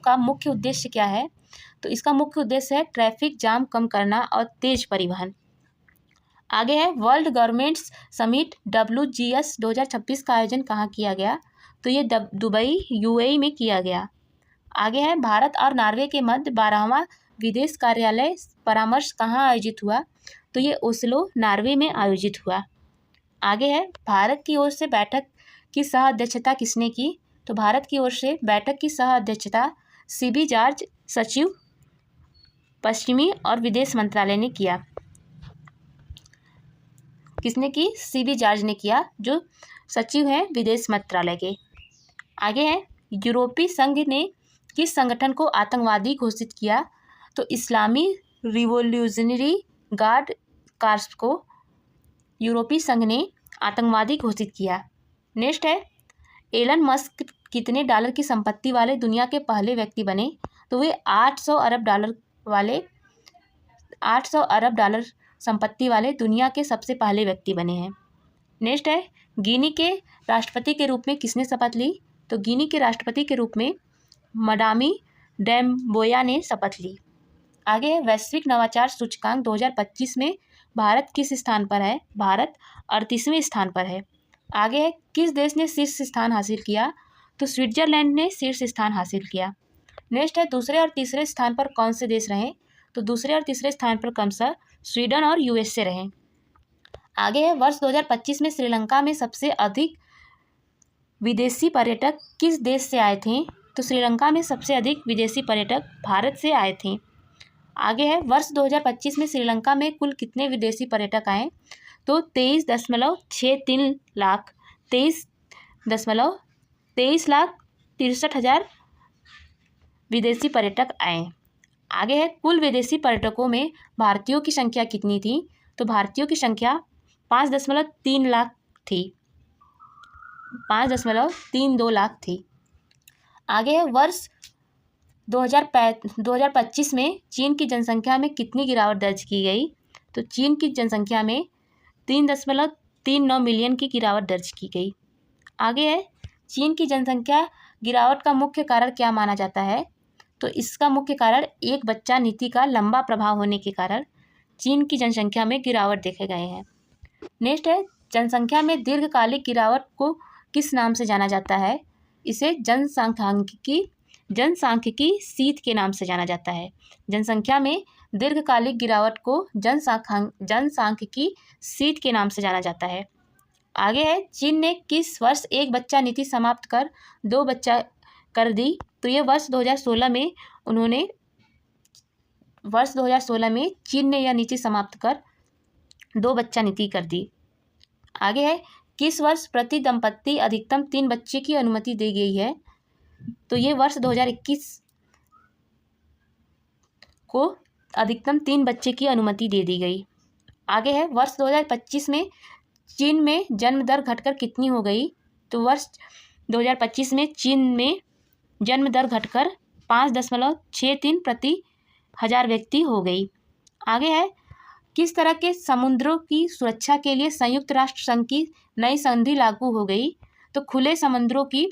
का मुख्य उद्देश्य क्या है? तो इसका मुख्य उद्देश्य है ट्रैफिक जाम कम करना और तेज परिवहन। आगे है वर्ल्ड गवर्नमेंट्स समिट WGS 2026 का आयोजन कहाँ किया गया? तो ये दुबई यूएई में किया गया। आगे है भारत और नॉर्वे के मध्य 12वां विदेश कार्यालय परामर्श कहाँ आयोजित हुआ? तो ये ओस्लो नॉर्वे में आयोजित हुआ। आगे है भारत की ओर से बैठक की सह अध्यक्षता किसने की? तो भारत की ओर से बैठक की सह अध्यक्षता CB जॉर्ज सचिव पश्चिमी और विदेश मंत्रालय ने किया। किसने की? CB जॉर्ज ने किया जो सचिव हैं विदेश मंत्रालय के। आगे है यूरोपीय संघ ने किस संगठन को आतंकवादी घोषित किया? तो इस्लामी रिवोल्यूशनरी गार्ड कार्प्स को यूरोपीय संघ ने आतंकवादी घोषित किया। नेक्स्ट है एलन मस्क कितने डॉलर की संपत्ति वाले दुनिया के पहले व्यक्ति बने? तो वे 800 अरब डॉलर संपत्ति वाले दुनिया के सबसे पहले व्यक्ति बने हैं। नेक्स्ट है गिनी के राष्ट्रपति के रूप में किसने शपथ ली? तो गिनी के राष्ट्रपति के रूप में मडामी डेम्बोया ने शपथ ली। आगे है वैश्विक नवाचार सूचकांक 2025 में भारत किस स्थान पर है? भारत 38वें स्थान पर है। आगे है किस देश ने शीर्ष स्थान हासिल किया? तो स्विट्जरलैंड ने शीर्ष स्थान हासिल किया। नेक्स्ट है दूसरे और तीसरे स्थान पर कौन से देश रहे? तो दूसरे और तीसरे स्थान पर क्रमशः स्वीडन और USA रहे। आगे है वर्ष 2025 में श्रीलंका में सबसे अधिक विदेशी पर्यटक किस देश से आए थे? तो श्रीलंका में सबसे अधिक विदेशी पर्यटक भारत से आए थे। आगे है, वर्ष 2025 में श्रीलंका में कुल कितने विदेशी पर्यटक आए? तो 23.63 लाख 23,63,63,000 विदेशी पर्यटक आए। आगे है, कुल विदेशी पर्यटकों में भारतीयों की संख्या कितनी थी? तो भारतीयों की संख्या 5.3 लाख थी, 5.32 लाख थी। आगे है, वर्ष 2025 में चीन की जनसंख्या में कितनी गिरावट दर्ज की गई? तो चीन की जनसंख्या में 3.39 मिलियन की गिरावट दर्ज की गई। आगे है, चीन की जनसंख्या गिरावट का मुख्य कारण क्या माना जाता है? तो इसका मुख्य कारण एक बच्चा नीति का लंबा प्रभाव होने के कारण चीन की जनसंख्या में गिरावट देखे गए हैं। नेक्स्ट है, जनसंख्या में दीर्घकालिक गिरावट को किस नाम से जाना जाता है? इसे जनसांख्यिकी शीत के नाम से जाना जाता है। जनसंख्या में दीर्घकालिक गिरावट को जनसांख्यिकी शीत के नाम से जाना जाता है। आगे है, चीन ने किस वर्ष एक बच्चा नीति समाप्त कर 2 बच्चा कर दी? तो ये वर्ष 2016 में चीन ने यह नीति समाप्त कर 2 बच्चा नीति कर दी। आगे है, किस वर्ष प्रति दंपत्ति अधिकतम 3 बच्चे की अनुमति दी गई है? तो ये वर्ष 2021 को अधिकतम 3 बच्चे की अनुमति दे दी गई। आगे है, वर्ष 2025 में चीन में जन्म दर घटकर कितनी हो गई? तो वर्ष 2025 में चीन में जन्म दर घटकर 5.63 प्रति 1000 व्यक्ति हो गई। आगे है, किस तरह के समुद्रों की सुरक्षा के लिए संयुक्त राष्ट्र संघ की नई संधि लागू हो गई? तो खुले समुद्रों की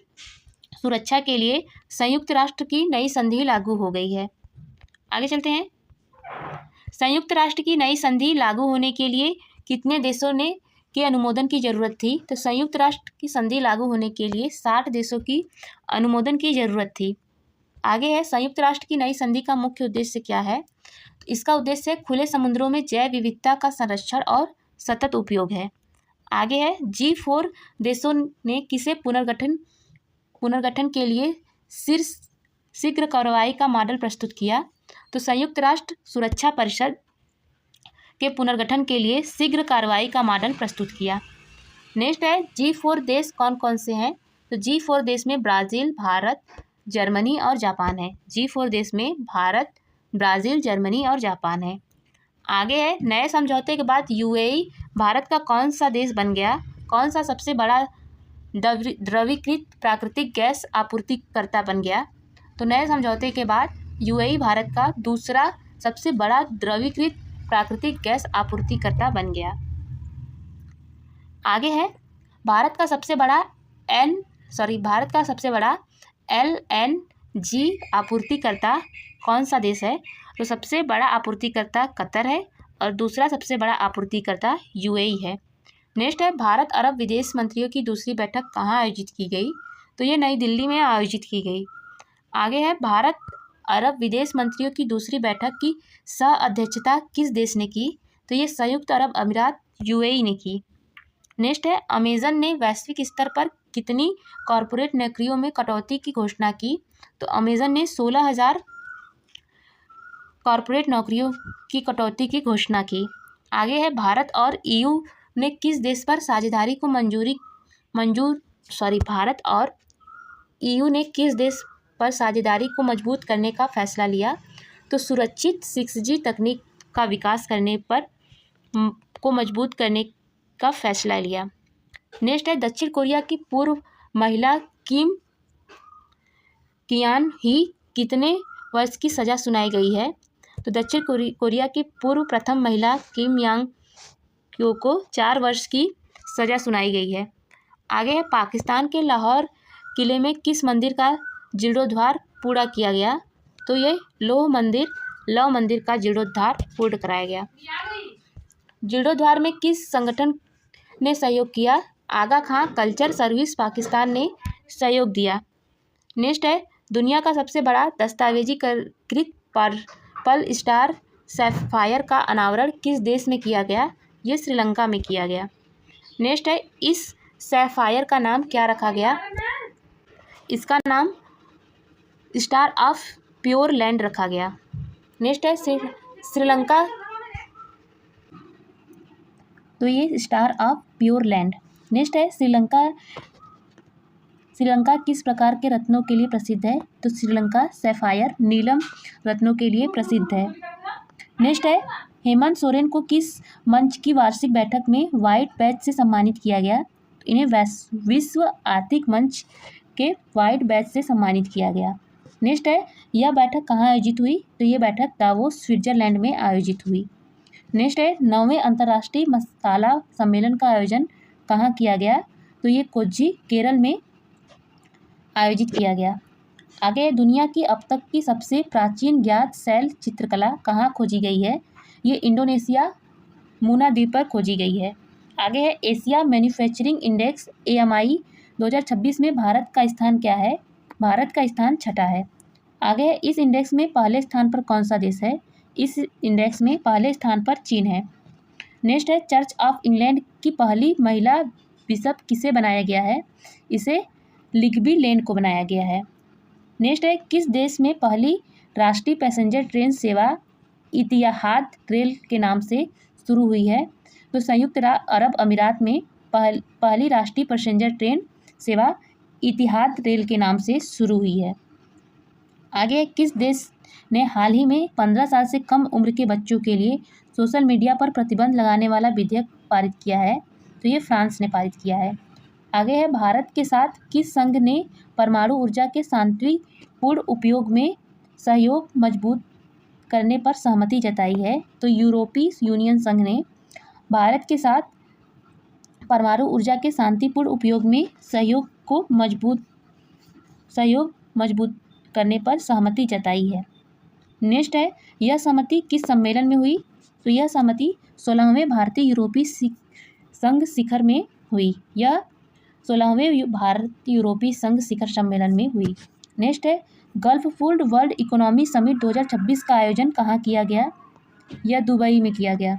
सुरक्षा के लिए संयुक्त राष्ट्र की नई संधि लागू हो गई है। आगे चलते हैं। संयुक्त राष्ट्र की नई संधि लागू होने के लिए कितने देशों के अनुमोदन की जरूरत थी? तो संयुक्त राष्ट्र की संधि लागू होने के लिए 60 देशों की अनुमोदन की जरूरत थी। आगे है, संयुक्त राष्ट्र की नई संधि का मुख्य उद्देश्य क्या है? तो इसका उद्देश्य खुले समुद्रों में जैव विविधता का संरक्षण और सतत उपयोग है। आगे है, G4 देशों ने किसे पुनर्गठन के लिए शीघ्र कार्रवाई का मॉडल प्रस्तुत किया? तो संयुक्त राष्ट्र सुरक्षा परिषद के पुनर्गठन के लिए शीघ्र कार्रवाई का मॉडल प्रस्तुत किया। नेक्स्ट है, G4 देश कौन कौन से हैं? तो G4 देश में ब्राज़ील, भारत, जर्मनी और जापान है। G4 देश में भारत, ब्राज़ील, जर्मनी और जापान है। आगे है, नए समझौते के बाद UAE भारत का कौन सा देश बन गया? कौन सा सबसे बड़ा द्रवीकृत प्राकृतिक गैस आपूर्तिकर्ता बन गया? तो नए समझौते के बाद UAE भारत का दूसरा सबसे बड़ा द्रवीकृत प्राकृतिक गैस आपूर्तिकर्ता बन गया। आगे है, भारत का सबसे बड़ा LNG आपूर्तिकर्ता कौन सा देश है? तो सबसे बड़ा आपूर्तिकर्ता कतर है और दूसरा सबसे बड़ा आपूर्तिकर्ता UAE है। नेक्स्ट है, भारत अरब विदेश मंत्रियों की दूसरी बैठक कहाँ आयोजित की गई? तो ये नई दिल्ली में आयोजित की गई। आगे है, भारत अरब विदेश मंत्रियों की दूसरी बैठक की सह अध्यक्षता किस देश ने की? तो ये संयुक्त अरब अमीरात UAE ने की। नेक्स्ट है, अमेजन ने वैश्विक स्तर पर कितनी कॉरपोरेट नौकरियों में कटौती की घोषणा की? तो अमेजन ने 16,000 कॉरपोरेट नौकरियों की कटौती की घोषणा की। आगे है, भारत और EU ने किस देश पर साझेदारी को भारत और EU ने किस देश पर साझेदारी को मजबूत करने का फैसला लिया? तो सुरक्षित 6G तकनीक का विकास करने पर को मजबूत करने का फैसला लिया। नेक्स्ट है, दक्षिण कोरिया की पूर्व महिला किम कियान ही कितने वर्ष की सज़ा सुनाई गई है? तो दक्षिण कोरिया की पूर्व प्रथम महिला किम यांग क्यो को 4 वर्ष की सज़ा सुनाई गई है। आगे है, पाकिस्तान के लाहौर किले में किस मंदिर का जीर्णोद्धार पूरा किया गया? तो ये लव मंदिर का जीर्णोद्धार पूर्ण कराया गया। जीर्णोद्धार में किस संगठन ने सहयोग किया? आगा खां कल्चर सर्विस पाकिस्तान ने सहयोग दिया। नेक्स्ट है, दुनिया का सबसे बड़ा दस्तावेजीकृत पर्ल स्टार सैफायर का अनावरण किस देश में किया गया? ये श्रीलंका में किया गया। नेक्स्ट है, इस सैफायर का नाम क्या रखा गया? इसका नाम स्टार ऑफ प्योर लैंड रखा गया। नेक्स्ट है श्रीलंका, तो ये star of pure land. Next है श्रीलंका किस प्रकार के रत्नों के लिए प्रसिद्ध है? तो श्रीलंका सैफायर नीलम रत्नों के लिए प्रसिद्ध है। नेक्स्ट है हेमंत सोरेन को किस मंच की वार्षिक बैठक में व्हाइट बैज से सम्मानित किया गया? इन्हें विश्व आर्थिक मंच के व्हाइट बैज से सम्मानित किया गया। नेक्स्ट है यह बैठक कहाँ आयोजित हुई? तो ये बैठक दावोस स्विट्जरलैंड में आयोजित हुई। नेक्स्ट है 9वें अंतर्राष्ट्रीय मसाला सम्मेलन का आयोजन कहाँ किया गया? तो ये कोच्चि केरल में आयोजित किया गया। आगे दुनिया की अब तक की सबसे प्राचीन ज्ञात शैल चित्रकला कहाँ खोजी गई है? ये इंडोनेशिया मुना द्वीप पर खोजी गई है। आगे है एशिया मैन्युफैक्चरिंग इंडेक्स AMI 2026 में भारत का स्थान क्या है? भारत का स्थान 6ठा है। आगे है इस इंडेक्स में पहले स्थान पर कौन सा देश है? इस इंडेक्स में पहले स्थान पर चीन है। नेक्स्ट है चर्च ऑफ इंग्लैंड की पहली महिला बिशप किसे बनाया गया है? इसे लिग्बी लेन को बनाया गया है। नेक्स्ट है किस देश में पहली राष्ट्रीय पैसेंजर ट्रेन सेवा इतिहाद रेल के नाम से शुरू हुई है? तो संयुक्त अरब अमीरात में पहली राष्ट्रीय पैसेंजर ट्रेन सेवा इतिहाद रेल के नाम से शुरू हुई है। आगे किस देश ने हाल ही में 15 साल से कम उम्र के बच्चों के लिए सोशल मीडिया पर प्रतिबंध लगाने वाला विधेयक पारित किया है? तो ये फ्रांस ने पारित किया है। आगे है भारत के साथ किस संघ ने परमाणु ऊर्जा के शांतिपूर्ण उपयोग में सहयोग मजबूत करने पर सहमति जताई है? तो यूरोपीय यूनियन संघ ने भारत के साथ परमाणु ऊर्जा के शांतिपूर्ण उपयोग में सहयोग मजबूत करने पर सहमति जताई है। नेक्स्ट है यह सहमति किस सम्मेलन में हुई? तो यह सहमति 16वें भारतीय यूरोपीय संघ शिखर में हुई। यह 16वें भारत यूरोपीय संघ शिखर सम्मेलन में हुई। नेक्स्ट है gulf food world economy summit 2026 का आयोजन कहाँ किया गया? यह दुबई में किया गया।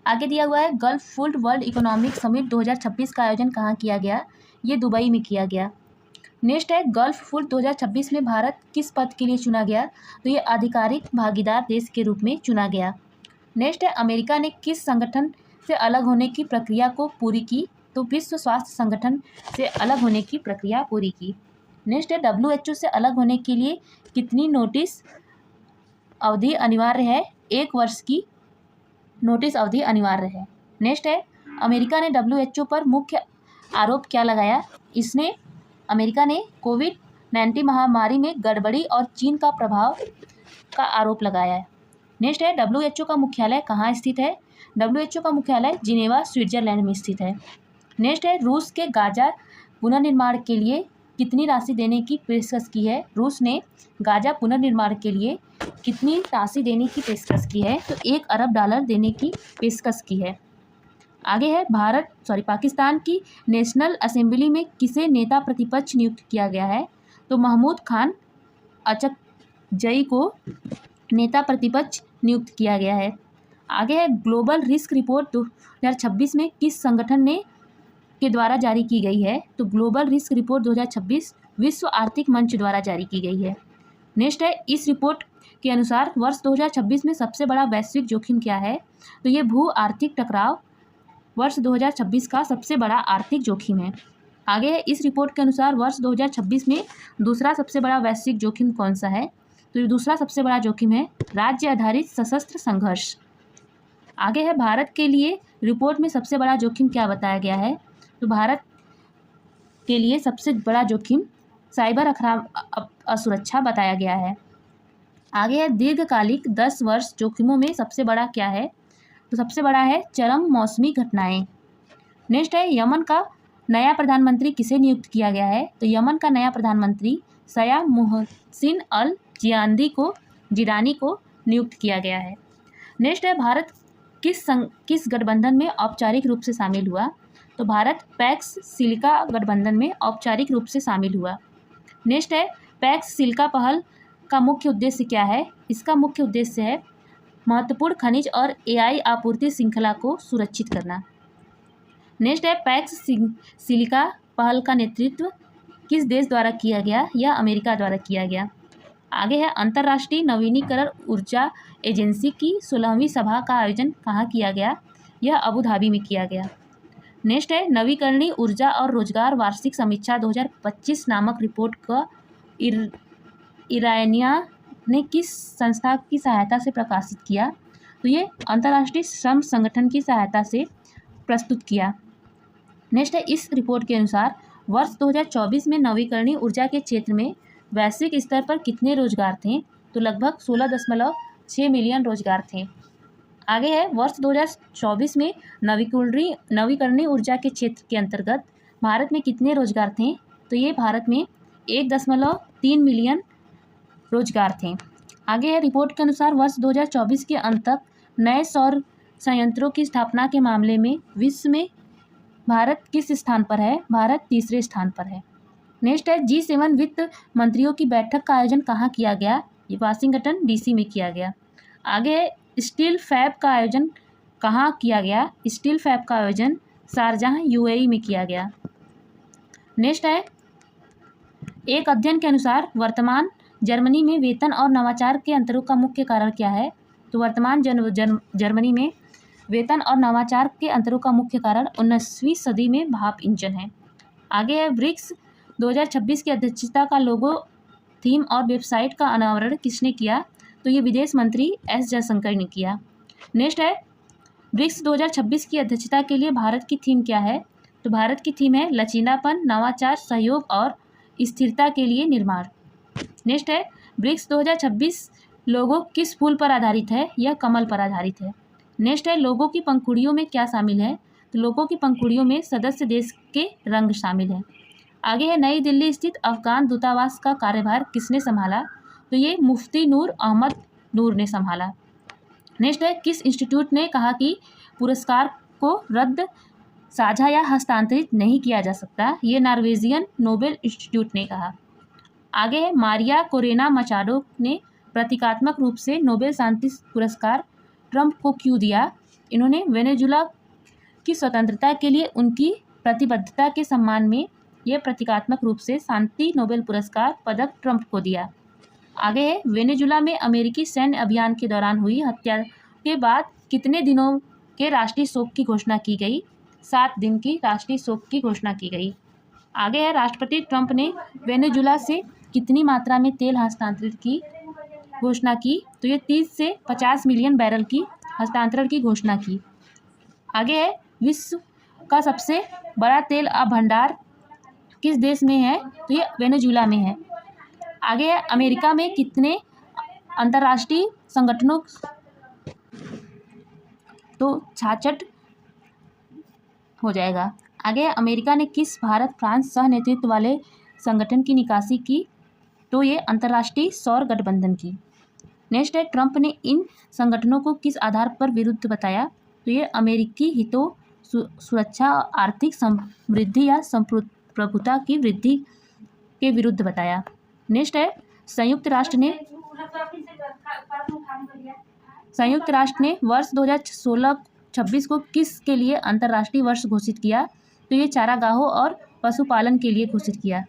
आगे दिया हुआ है gulf food world economic summit 2026 का आयोजन कहाँ किया गया? ये दुबई में किया गया। नेक्स्ट है गल्फ फूड 2026 में भारत किस पद के लिए चुना गया? तो ये आधिकारिक भागीदार देश के रूप में चुना गया। नेक्स्ट है अमेरिका ने किस संगठन से अलग होने की प्रक्रिया को पूरी की? तो विश्व स्वास्थ्य संगठन से अलग होने की प्रक्रिया पूरी की। नेक्स्ट है WHO से अलग होने के लिए कितनी नोटिस अवधि अनिवार्य है? 1 वर्ष की नोटिस अवधि अनिवार्य है। नेक्स्ट है अमेरिका ने WHO पर मुख्य आरोप क्या लगाया? अमेरिका ने कोविड-19 महामारी में गड़बड़ी और चीन का प्रभाव का आरोप लगाया है। नेक्स्ट है WHO का मुख्यालय कहाँ स्थित है? WHO का मुख्यालय जिनेवा स्विट्जरलैंड में स्थित है। नेक्स्ट है रूस के गाजा पुनर्निर्माण के लिए कितनी राशि देने की पेशकश की है? रूस ने गाजा पुनर्निर्माण के लिए कितनी राशि देने की पेशकश की है? तो $1 अरब देने की पेशकश की है। आगे है पाकिस्तान की नेशनल असेंबली में किसे नेता प्रतिपक्ष नियुक्त किया गया है? तो महमूद खान अचकजई को नेता प्रतिपक्ष नियुक्त किया गया है। आगे है ग्लोबल रिस्क रिपोर्ट 2026 में किस संगठन के द्वारा जारी की गई है? तो ग्लोबल रिस्क रिपोर्ट 2026 विश्व आर्थिक मंच द्वारा जारी की गई है। नेक्स्ट है इस रिपोर्ट के अनुसार वर्ष 2026 में सबसे बड़ा वैश्विक जोखिम क्या है? तो ये भू आर्थिक टकराव वर्ष 2026 का सबसे बड़ा आर्थिक जोखिम है। आगे है इस रिपोर्ट के अनुसार वर्ष 2026 में दूसरा सबसे बड़ा वैश्विक जोखिम कौन सा है? तो ये दूसरा सबसे बड़ा जोखिम है राज्य आधारित सशस्त्र संघर्ष। आगे है भारत के लिए रिपोर्ट में सबसे बड़ा जोखिम क्या बताया गया है? तो भारत के लिए सबसे बड़ा जोखिम साइबर असुरक्षा बताया गया है। आगे है दीर्घकालिक 10 वर्ष जोखिमों में सबसे बड़ा क्या है? तो सबसे बड़ा है चरम मौसमी घटनाएं। नेक्स्ट है यमन का नया प्रधानमंत्री किसे नियुक्त किया गया है? तो यमन का नया प्रधानमंत्री सया मोहसिन अल जिलानी को नियुक्त किया गया है। नेक्स्ट है भारत किस गठबंधन में औपचारिक रूप से शामिल हुआ? तो भारत पैक्स सिलिका गठबंधन में औपचारिक रूप से शामिल हुआ। नेक्स्ट है पैक्स सिलिका पहल का मुख्य उद्देश्य क्या है? इसका मुख्य उद्देश्य है महत्वपूर्ण खनिज और AI आपूर्ति श्रृंखला को सुरक्षित करना। नेक्स्ट है पैक्स सिलिका पहल का नेतृत्व किस देश द्वारा किया गया? यह अमेरिका द्वारा किया गया। आगे है अंतर्राष्ट्रीय नवीनीकरण ऊर्जा एजेंसी की 16वीं सभा का आयोजन कहाँ किया गया? यह अबू धाबी में किया गया। नेक्स्ट है नवीकरणीय ऊर्जा और रोजगार वार्षिक समीक्षा 2025 नामक रिपोर्ट का इरानिया ने किस संस्था की सहायता से प्रकाशित किया? तो ये अंतर्राष्ट्रीय श्रम संगठन की सहायता से प्रस्तुत किया। नेक्स्ट है इस रिपोर्ट के अनुसार वर्ष 2024 में नवीकरणीय ऊर्जा के क्षेत्र में वैश्विक स्तर पर कितने रोजगार थे? तो लगभग 16.6 मिलियन रोजगार थे। आगे है वर्ष 2024 में नवीकरणीय ऊर्जा के क्षेत्र के अंतर्गत भारत में कितने रोजगार थे? तो ये भारत में 1.3 मिलियन रोजगार थे। आगे है रिपोर्ट के अनुसार वर्ष 2024 के अंत तक नए सौर संयंत्रों की स्थापना के मामले में विश्व में भारत किस स्थान पर है? भारत तीसरे स्थान पर है। नेक्स्ट है G7 वित्त मंत्रियों की बैठक का आयोजन कहाँ किया गया? ये वाशिंगटन DC में किया गया। आगे है स्टील फैब का आयोजन कहाँ किया गया? स्टील फैब का आयोजन शारजाह UAE में किया गया। नेक्स्ट है एक अध्ययन के अनुसार वर्तमान जर्मनी में वेतन और नवाचार के अंतरों का मुख्य कारण क्या है? तो वर्तमान जर्मनी में वेतन और नवाचार के अंतरों का मुख्य कारण 19वीं सदी में भाप इंजन है। आगे है ब्रिक्स 2026 की अध्यक्षता का लोगो, थीम और वेबसाइट का अनावरण किसने किया? तो ये विदेश मंत्री S जयशंकर ने किया। नेक्स्ट है ब्रिक्स 2026 की अध्यक्षता के लिए भारत की थीम क्या है? तो भारत की थीम है लचीलापन, नवाचार, सहयोग और स्थिरता के लिए निर्माण। नेक्स्ट है ब्रिक्स 2026 लोगो किस फूल पर आधारित है? यह कमल पर आधारित है। नेक्स्ट है लोगों की पंखुड़ियों में क्या शामिल है? तो लोगों की पंखुड़ियों में सदस्य देश के रंग शामिल है। आगे है नई दिल्ली स्थित अफगान दूतावास का कार्यभार किसने संभाला? तो ये मुफ्ती नूर अहमद नूर ने संभाला। नेक्स्ट है किस इंस्टीट्यूट ने कहा कि पुरस्कार को रद्द, साझा या हस्तांतरित नहीं किया जा सकता? ये नॉर्वेजियन नोबेल इंस्टीट्यूट ने कहा। आगे है मारिया कोरेना मचाडो ने प्रतीकात्मक रूप से नोबेल शांति पुरस्कार ट्रंप को क्यों दिया? इन्होंने वेनेजुला की स्वतंत्रता के लिए उनकी प्रतिबद्धता के सम्मान में यह प्रतीकात्मक रूप से शांति नोबेल पुरस्कार पदक ट्रंप को दिया। आगे है वेनेजुला में अमेरिकी सैन्य अभियान के दौरान हुई हत्या के बाद कितने दिनों के राष्ट्रीय शोक की घोषणा की गई? 7 दिन की राष्ट्रीय शोक की घोषणा की गई। आगे है राष्ट्रपति ट्रंप ने वेनेजुला से कितनी मात्रा में तेल हस्तांतरित की घोषणा की? तो ये 30 से 50 मिलियन बैरल की हस्तांतरण की घोषणा की। आगे है विश्व का सबसे बड़ा तेल भंडार किस देश में है? तो ये वेनेजुला में है। आगे है अमेरिका में कितने अंतर्राष्ट्रीय संगठनों, तो 66 हो जाएगा। आगे है अमेरिका ने किस भारत फ्रांस सह नेतृत्व वाले संगठन की निकासी की? तो ये अंतर्राष्ट्रीय सौर गठबंधन की। नेक्स्ट है ट्रंप ने इन संगठनों को किस आधार पर विरुद्ध बताया? तो ये अमेरिकी हितों, सुरक्षा, आर्थिक समृद्धि या संप्रभुता की वृद्धि के विरुद्ध बताया। नेक्स्ट है संयुक्त राष्ट्र ने वर्ष 2026 को किस के लिए अंतर्राष्ट्रीय वर्ष घोषित किया? तो ये चारागाहों और पशुपालन के लिए घोषित किया।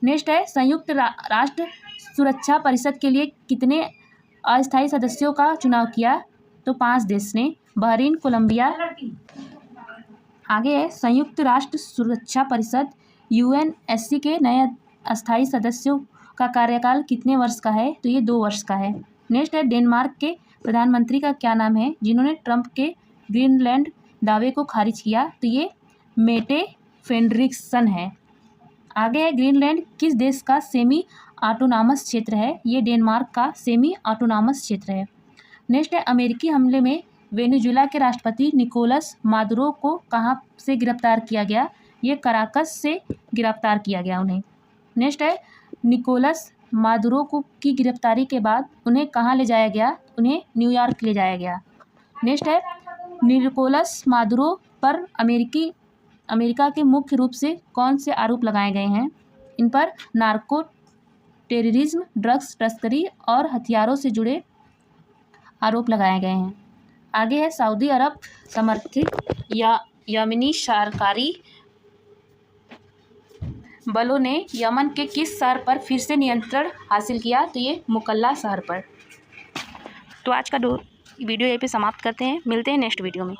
नेक्स्ट है संयुक्त राष्ट्र सुरक्षा परिषद के लिए कितने अस्थायी सदस्यों का चुनाव किया? तो 5 देश ने, बहरीन, कोलंबिया। आगे है संयुक्त राष्ट्र सुरक्षा परिषद UNSC के नए अस्थायी सदस्यों का कार्यकाल कितने वर्ष का है? तो ये 2 वर्ष का है। नेक्स्ट है डेनमार्क के प्रधानमंत्री का क्या नाम है जिन्होंने ट्रंप के ग्रीनलैंड दावे को खारिज किया? तो ये मेटे फ्रेडरिक्सन है। आगे है ग्रीनलैंड किस देश का सेमी ऑटोनॉमस क्षेत्र है? ये डेनमार्क का सेमी ऑटोनॉमस क्षेत्र है। नेक्स्ट है अमेरिकी हमले में वेनेजुला के राष्ट्रपति निकोलस मादुरो को कहाँ से गिरफ्तार किया गया? ये कराकस से गिरफ्तार किया गया उन्हें। नेक्स्ट है निकोलस मादुरो की गिरफ्तारी के बाद उन्हें कहाँ ले जाया गया? उन्हें न्यूयॉर्क ले जाया गया। नेक्स्ट है निकोलस मादुरो पर अमेरिका के मुख्य रूप से कौन से आरोप लगाए गए हैं? इन पर नार्को टेररिज्म, ड्रग्स तस्करी और हथियारों से जुड़े आरोप लगाए गए हैं। आगे है सऊदी अरब समर्थित या यमनी सरकारी बलों ने यमन के किस शहर पर फिर से नियंत्रण हासिल किया? तो ये मुकल्ला शहर पर। तो आज का वीडियो यहीं पे समाप्त करते हैं, मिलते हैं नेक्स्ट वीडियो में।